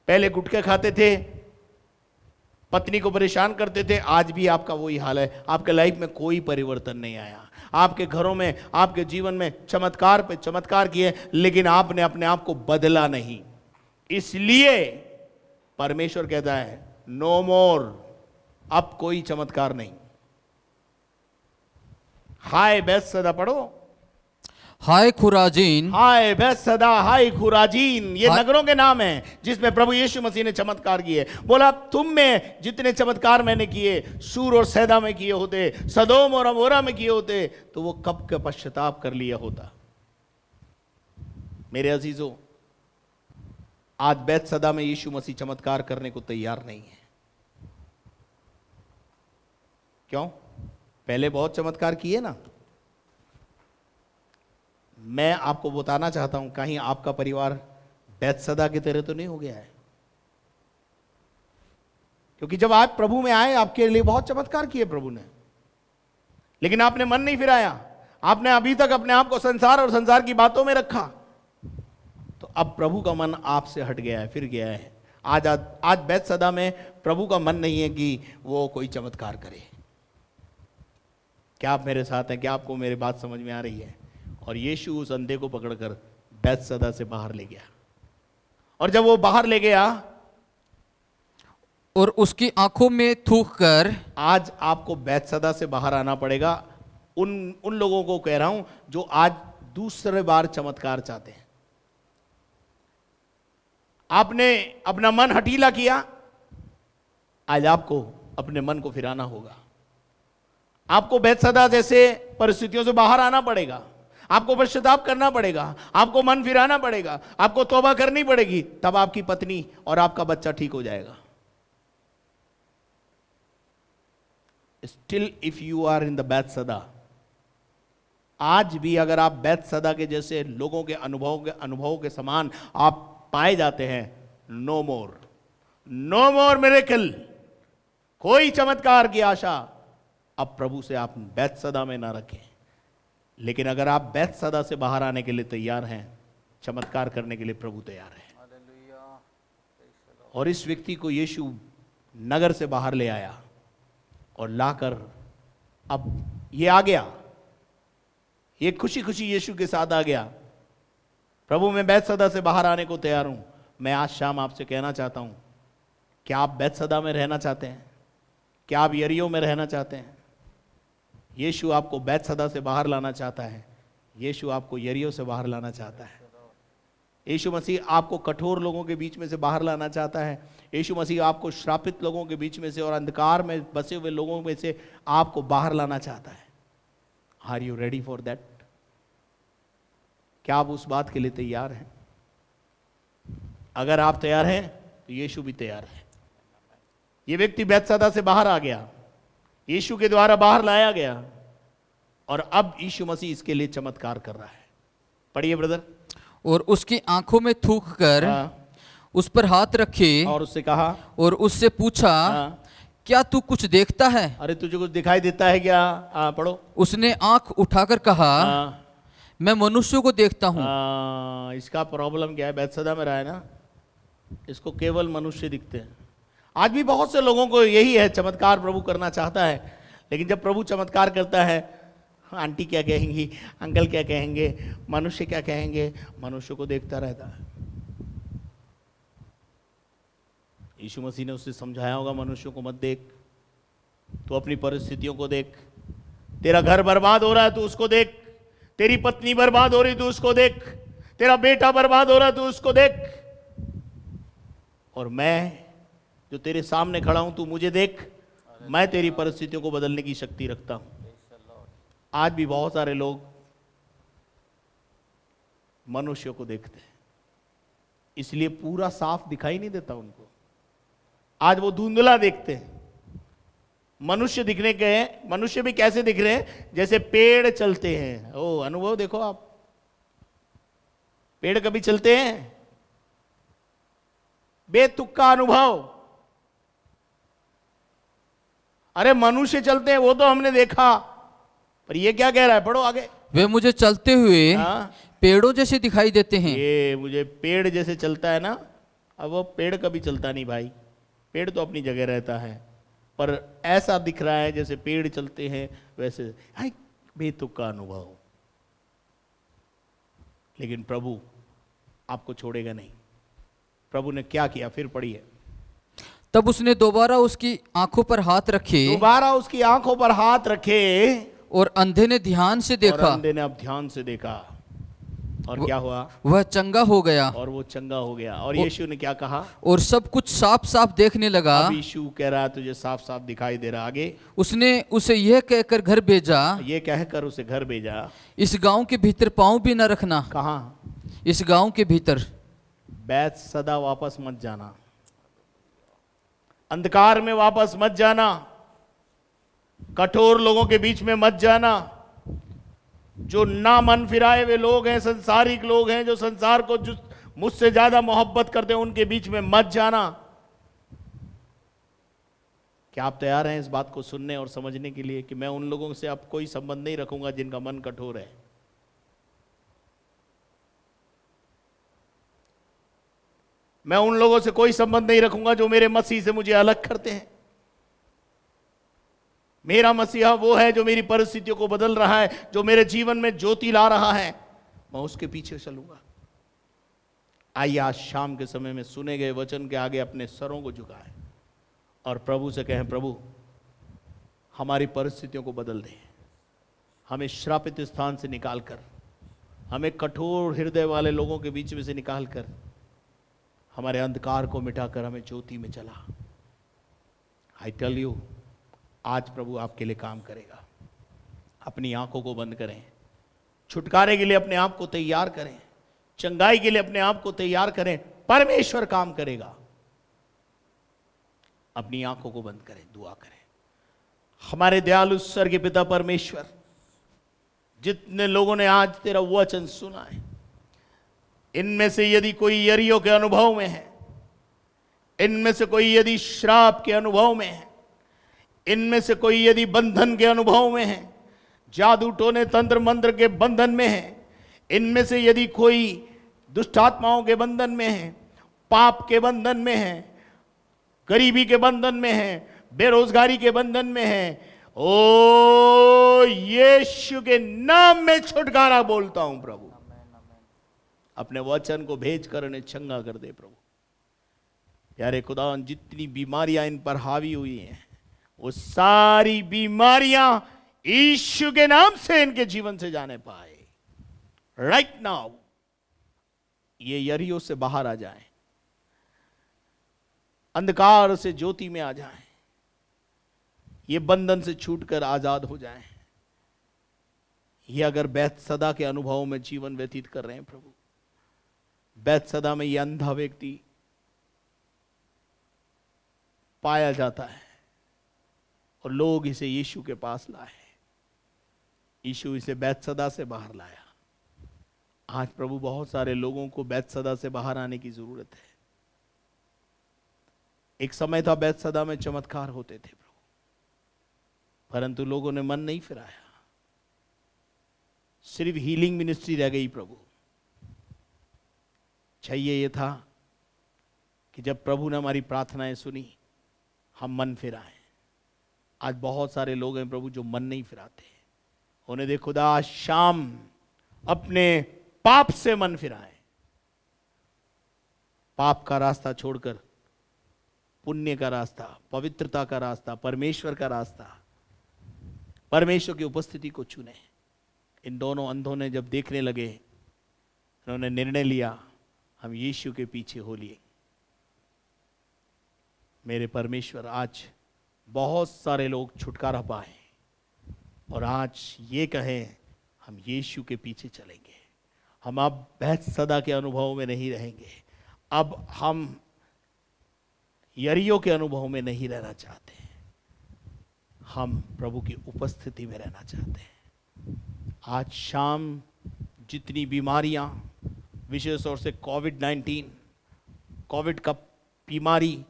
पहले गुटखा खाते थे, पत्नी को परेशान करते थे, आज भी आपका वही हाल है। आपके लाइफ में कोई परिवर्तन नहीं आया। आपके घरों में, आपके जीवन में चमत्कार पे चमत्कार किए, लेकिन आपने अपने आप को बदला नहीं। इसलिए परमेश्वर कहता है नो मोर, अब कोई चमत्कार नहीं। हाय बैतसदा पढ़ो, हाय खुराजीन, हाय बैतसदा, हाय खुराजीन, ये नगरों के नाम हैं जिसमें प्रभु यीशु मसीह ने चमत्कार किए। बोला तुम में जितने चमत्कार मैंने किए सूर और सैदा में किए होते, सदोम और अमोरा में किए होते, तो वो कब का पश्चाताप कर लिया होता। मेरे अजीजों, आज बैतसदा में यीशु मसीह चमत्कार करने को तैयार नहीं है। क्यों? पहले बहुत चमत्कार किए ना। मैं आपको बताना चाहता हूं, कहीं आपका परिवार बैतसदा की तरह तो नहीं हो गया है। क्योंकि जब आप प्रभु में आए, आपके लिए बहुत चमत्कार किए प्रभु ने, लेकिन आपने मन नहीं फिराया। आपने अभी तक अपने आप को संसार और संसार की बातों में रखा, तो अब प्रभु का मन आपसे हट गया है, फिर गया है। आज बैतसदा में प्रभु का मन नहीं है कि वो कोई चमत्कार करे। क्या आप मेरे साथ हैं? क्या आपको मेरी बात समझ में आ रही है? और यीशु उस अंधे को पकड़कर बैतसदा से बाहर ले गया, और जब वो बाहर ले गया और उसकी आंखों में थूक कर, आज आपको बैतसदा से बाहर आना पड़ेगा। उन लोगों को कह रहा हूं जो आज दूसरे बार चमत्कार चाहते हैं। आपने अपना मन हठीला किया, आज आपको अपने मन को फिराना होगा। आपको बैतसदा जैसे परिस्थितियों से बाहर आना पड़ेगा, आपको पश्चाताप करना पड़ेगा, आपको मन फिराना पड़ेगा, आपको तौबा करनी पड़ेगी, तब आपकी पत्नी और आपका बच्चा ठीक हो जाएगा। Still if you are in the बैतसदा, आज भी अगर आप बैतसदा के जैसे लोगों के अनुभवों के समान आप पाए जाते हैं, नो मोर, नो मोर मिरेकल, कोई चमत्कार की आशा अब प्रभु से आप बैतसदा में ना रखें। लेकिन अगर आप बैतसदा से बाहर आने के लिए तैयार हैं, चमत्कार करने के लिए प्रभु तैयार है। और इस व्यक्ति को यीशु नगर से बाहर ले आया और लाकर अब ये आ गया, ये खुशी खुशी यीशु के साथ आ गया। प्रभु मैं बैतसदा से बाहर आने को तैयार हूं। मैं आज शाम आपसे कहना चाहता हूं, क्या आप बैतसदा में रहना चाहते हैं? क्या आप यरीहो में रहना चाहते हैं? यीशु आपको बैतसदा से बाहर लाना चाहता है। यीशु आपको यरीहो से बाहर लाना चाहता है। यीशु मसीह आपको कठोर लोगों के बीच में से बाहर लाना चाहता है। यीशु मसीह आपको श्रापित लोगों के बीच में से और अंधकार में बसे हुए लोगों में से आपको बाहर लाना चाहता है। Are you ready for that? क्या आप उस बात के लिए तैयार हैं? अगर आप तैयार हैं तो यीशु भी तैयार है। ये व्यक्ति बैतसदा से बाहर आ गया, यीशु के द्वारा बाहर लाया गया, और अब यीशु मसीह इसके लिए चमत्कार कर रहा है। पढ़िए ब्रदर। और उसकी आंखों में थूक कर हाँ, उस पर हाथ रखे और उससे कहा, और उससे पूछा, हाँ, क्या तू कुछ देखता है? अरे तुझे कुछ दिखाई देता है क्या? हाँ, पढ़ो। उसने आंख उठाकर कहा, हाँ, मैं मनुष्यों को देखता हूँ। इसका प्रॉब्लम क्या है? बैतसैदा में रहा है ना, इसको केवल मनुष्य दिखते हैं। आज भी बहुत से लोगों को यही है, चमत्कार प्रभु करना चाहता है, लेकिन जब प्रभु चमत्कार करता है, आंटी क्या कहेंगी, अंकल क्या कहेंगे, मनुष्य क्या कहेंगे, मनुष्य को देखता रहता है। यीशु मसीह ने उससे समझाया होगा, मनुष्यों को मत देख, तो अपनी परिस्थितियों को देख। तेरा घर बर्बाद हो रहा है तो उसको देख, तेरी पत्नी बर्बाद हो रही तो उसको देख, तेरा बेटा बर्बाद हो रहा है तो उसको देख, और मैं जो तेरे सामने खड़ा हूं, तू मुझे देख, मैं तेरी परिस्थितियों को बदलने की शक्ति रखता हूं। आज भी बहुत सारे लोग मनुष्य को देखते हैं, इसलिए पूरा साफ दिखाई नहीं देता उनको। आज वो धुंधला देखते हैं। मनुष्य दिखने के, मनुष्य भी कैसे दिख रहे हैं? जैसे पेड़ चलते हैं। ओ, अनुभव देखो आप, पेड़ कभी चलते हैं? बेतुका अनुभव। अरे मनुष्य चलते हैं वो तो हमने देखा, पर ये क्या कह रहा है? पढ़ो आगे। वे मुझे चलते हुए हाँ, पेड़ों जैसे दिखाई देते हैं। ये मुझे पेड़ जैसे चलता है ना। अब वो पेड़ कभी चलता नहीं भाई, पेड़ तो अपनी जगह रहता है, पर ऐसा दिख रहा है जैसे पेड़ चलते हैं वैसे। हाय, बेतुका अनुभव। लेकिन प्रभु आपको छोड़ेगा नहीं। प्रभु ने क्या किया? फिर पढ़िए। तब उसने दोबारा उसकी आंखों पर हाथ रखे दोबारा उसकी आंखों पर हाथ रखे, और अंधे ने ध्यान से और देखा, अंधे ने अब ध्यान से देखा, और क्या हुआ? वह चंगा हो गया। और वो चंगा हो गया। और यीशु ने क्या कहा? और सब कुछ साफ साफ देखने लगा। अब यीशु कह रहा है, तुझे साफ साफ दिखाई दे रहा। आगे, उसने उसे यह कहकर घर भेजा, ये कहकर उसे घर भेजा। इस गांव के भीतर पांव भी न रखना। कहाँ? इस गांव के भीतर। बैतसैदा वापस मत जाना, अंधकार में वापस मत जाना, कठोर लोगों के बीच में मत जाना। जो ना मन फिराए हुए लोग हैं, संसारिक लोग हैं, जो संसार को जो मुझसे ज्यादा मोहब्बत करते हैं, उनके बीच में मत जाना। क्या आप तैयार हैं इस बात को सुनने और समझने के लिए कि मैं उन लोगों से अब कोई संबंध नहीं रखूंगा जिनका मन कठोर है? मैं उन लोगों से कोई संबंध नहीं रखूंगा जो मेरे मसीह से मुझे अलग करते हैं। मेरा मसीहा वो है जो मेरी परिस्थितियों को बदल रहा है, जो मेरे जीवन में ज्योति ला रहा है। मैं उसके पीछे चलूंगा। आइए आज शाम के समय में सुने गए वचन के आगे अपने सरों को झुकाएं और प्रभु से कहें, प्रभु हमारी परिस्थितियों को बदल दे, हमें श्रापित स्थान से निकालकर, हमें कठोर हृदय वाले लोगों के बीच में से निकालकर, हमारे अंधकार को मिटाकर हमें ज्योति में चला। आई टेल यू, आज प्रभु आपके लिए काम करेगा। अपनी आंखों को बंद करें, छुटकारे के लिए अपने आप को तैयार करें, चंगाई के लिए अपने आप को तैयार करें। परमेश्वर काम करेगा। अपनी आंखों को बंद करें, दुआ करें। हमारे दयालु स्वर्गीय पिता परमेश्वर, जितने लोगों ने आज तेरा वचन सुना है, इनमें से यदि कोई यरीहो के अनुभव में है, इनमें से कोई यदि श्राप के अनुभव में है, इनमें से कोई यदि बंधन के अनुभव में है, जादू टोने तंत्र मंत्र के बंधन में है, इनमें से यदि कोई दुष्ट आत्माओं के बंधन में है, पाप के बंधन में है, गरीबी के बंधन में है, बेरोजगारी के बंधन में है, ओ यीशु के नाम में छुटकारा बोलता हूं प्रभु। अपने वचन को भेजकर इन्हें चंगा कर दे प्रभु। प्यारे खुदा, जितनी बीमारियां इन पर हावी हुई हैं, वो सारी बीमारियां यीशु के नाम से इनके जीवन से जाने पाए। राइट नाउ ये यरीहो से बाहर आ जाएं, अंधकार से ज्योति में आ जाएं, ये बंधन से छूटकर आजाद हो जाएं। ये अगर बैतसैदा के अनुभव में जीवन व्यतीत कर रहे हैं प्रभु, बैतसैदा में ये अंधा व्यक्ति पाया जाता है और लोग इसे यीशु के पास लाए। यीशु इसे बैतसैदा से बाहर लाया। आज प्रभु बहुत सारे लोगों को बैतसदा से बाहर आने की जरूरत है। एक समय था बैतसदा में चमत्कार होते थे प्रभु, परंतु लोगों ने मन नहीं फिराया, सिर्फ हीलिंग मिनिस्ट्री रह गई प्रभु। चाहिए यह था कि जब प्रभु ने हमारी प्रार्थनाएं सुनी हम मन फिराएं। आज बहुत सारे लोग हैं प्रभु जो मन नहीं फिराते। उन्हें दे खुदा आज शाम अपने पाप से मन फिराएं, पाप का रास्ता छोड़कर पुण्य का रास्ता, पवित्रता का रास्ता, परमेश्वर का रास्ता, परमेश्वर की उपस्थिति को चुने। इन दोनों अंधों ने जब देखने लगे, उन्होंने निर्णय लिया हम यीशु के पीछे हो लिए। मेरे परमेश्वर आज बहुत सारे लोग छुटकारा पाए और आज ये कहें हम यीशु के पीछे चलेंगे। हम अब बैतसदा के अनुभव में नहीं रहेंगे, अब हम यरीहो के अनुभव में नहीं रहना चाहते, हम प्रभु की उपस्थिति में रहना चाहते हैं। आज शाम जितनी बीमारियां, विशेष तौर से कोविड-19, कोविड का बीमारी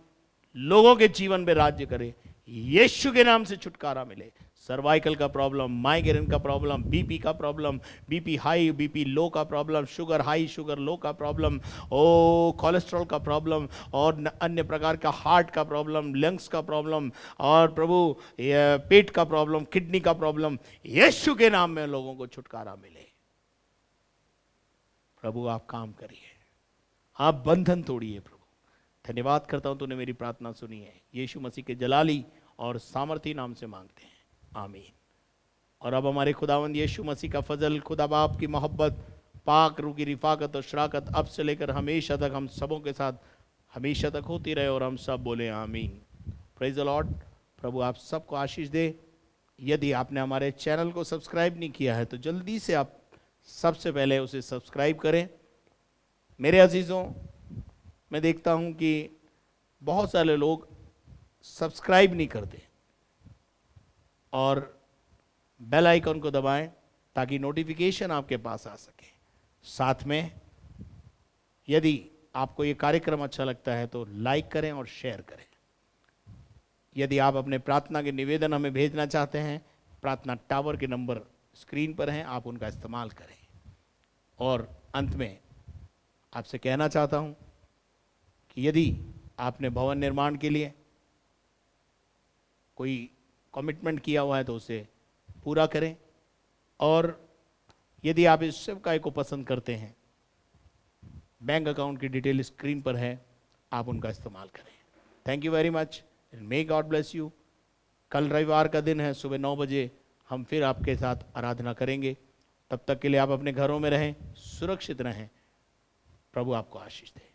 लोगों के जीवन में राज्य करे, यीशु के नाम से छुटकारा मिले। सर्वाइकल का प्रॉब्लम, माइग्रेन का प्रॉब्लम, बीपी का problem, BP high BP low का problem, sugar high sugar low का प्रॉब्लम, कोलेस्ट्रॉल का प्रॉब्लम और अन्य प्रकार का हार्ट का प्रॉब्लम, लंग्स का प्रॉब्लम और प्रभु पेट का प्रॉब्लम, किडनी का प्रॉब्लम, यीशु के नाम में लोगों को छुटकारा मिले। प्रभु आप काम करिए, आप बंधन तोड़िए। प्रभु धन्यवाद करता हूं तूने मेरी प्रार्थना सुनी है, यीशु मसीह के जलाली और सामर्थी नाम से मांगते हैं, आमीन। और अब हमारे खुदावंद यीशु मसीह का फजल, खुदा बाप की मोहब्बत, पाक रूह की रिफाकत और शराकत अब से लेकर हमेशा तक हम सबों के साथ हमेशा तक होती रहे और हम सब बोले आमीन। Praise the Lord. प्रभु आप सबको आशीष दे। यदि आपने हमारे चैनल को सब्सक्राइब नहीं किया है तो जल्दी से आप सबसे पहले उसे सब्सक्राइब करें। मेरे अजीज़ों, मैं देखता हूं कि बहुत सारे लोग सब्सक्राइब नहीं करते और बेल आइकन को दबाएं ताकि नोटिफिकेशन आपके पास आ सके। साथ में यदि आपको ये कार्यक्रम अच्छा लगता है तो लाइक करें और शेयर करें। यदि आप अपने प्रार्थना के निवेदन हमें भेजना चाहते हैं, प्रार्थना टावर के नंबर स्क्रीन पर हैं, आप उनका इस्तेमाल करें। और अंत में आपसे कहना चाहता हूं कि यदि आपने भवन निर्माण के लिए कोई कमिटमेंट किया हुआ है तो उसे पूरा करें। और यदि आप इस सेवकाई को पसंद करते हैं, बैंक अकाउंट की डिटेल स्क्रीन पर है, आप उनका इस्तेमाल करें। Thank you very much and may God bless you. कल रविवार का दिन है, सुबह 9 बजे हम फिर आपके साथ आराधना करेंगे। तब तक के लिए आप अपने घरों में रहें, सुरक्षित रहें। प्रभु आपको आशीष दे।